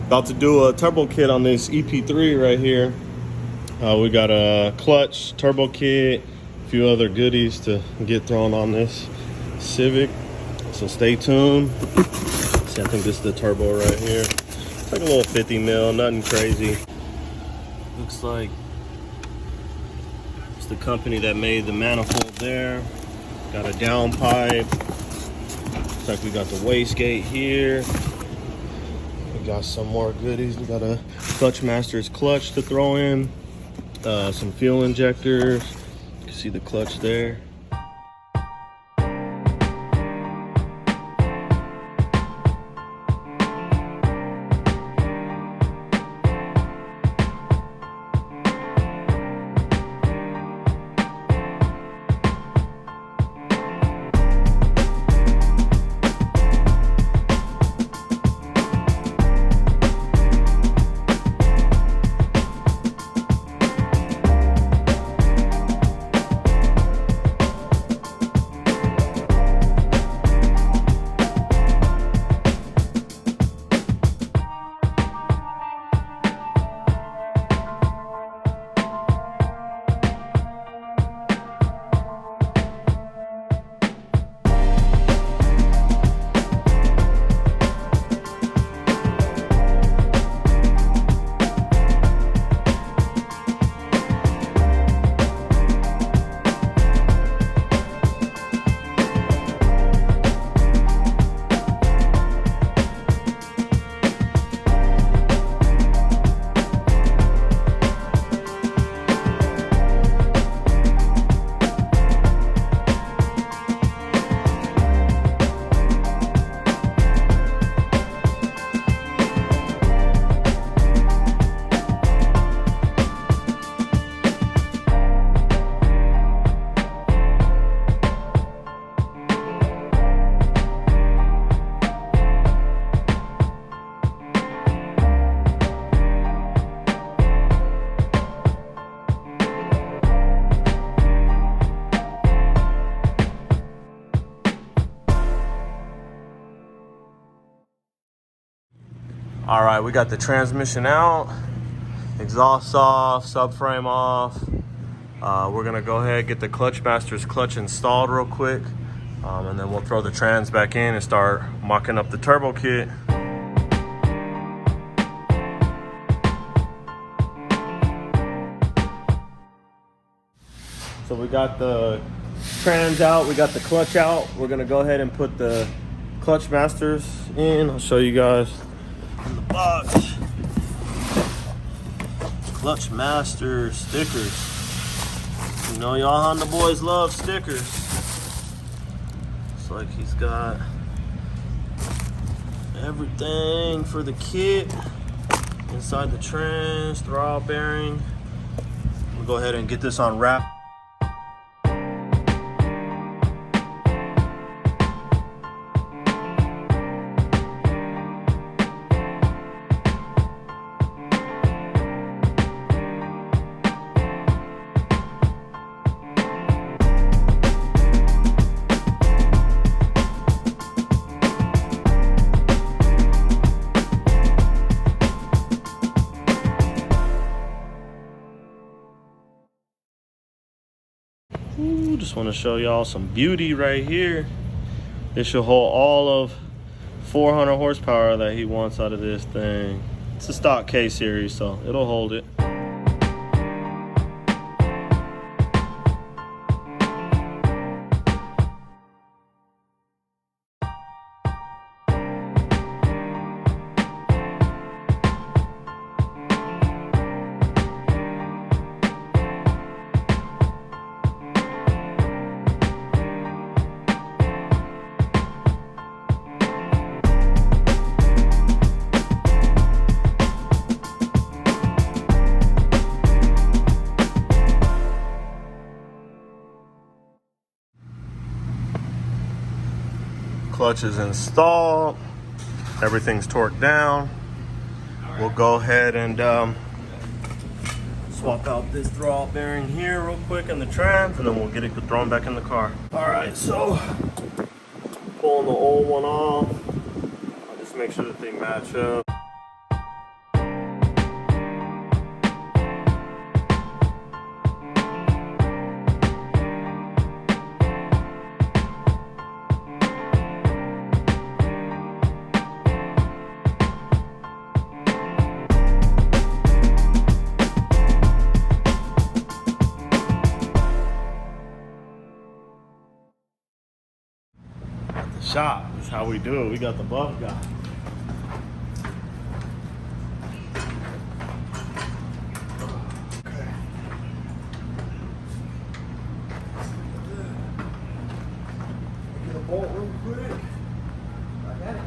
About to do a turbo kit on this EP3 right here. We got a clutch, turbo kit, a few other goodies to get thrown on this Civic. So stay tuned. See, I think this is the turbo right here. It's like a little 50 mil, nothing crazy. Looks like it's the company that made the manifold there. Got a down pipe. Looks like we got the wastegate here. We got some more goodies. We got a Clutch Masters clutch to throw in. Some fuel injectors. You can see the clutch there. All right, we got the transmission out, exhaust off, subframe off. We're gonna go ahead and get the Clutch Masters clutch installed real quick, and then we'll throw the trans back in and start mocking up the turbo kit. So we got the trans out, we got the clutch out. We're gonna go ahead and put the Clutch Masters in. I'll show you guys in the box. Clutch Masters stickers. You know, y'all Honda boys love stickers. Looks like he's got everything for the kit inside the trans, throttle bearing. We'll go ahead and get this on wrap. Ooh, just want to show y'all some beauty right here. This should hold all of 400 horsepower that he wants out of this thing. It's a stock K series, so it'll hold it. Clutch is installed, everything's torqued down. We'll go ahead and swap out this throttle bearing here real quick in the trans, and then we'll get it thrown back in the car. All right, so pulling the old one off. I'll just make sure that they match up. shop. That's how we do it. We got the buff guy. Get a bolt real quick. I got it.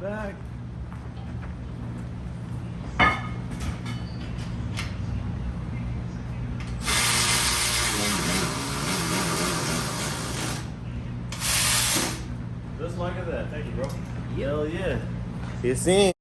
Back. Just like that. Thank you, bro. Hell yeah. It's in.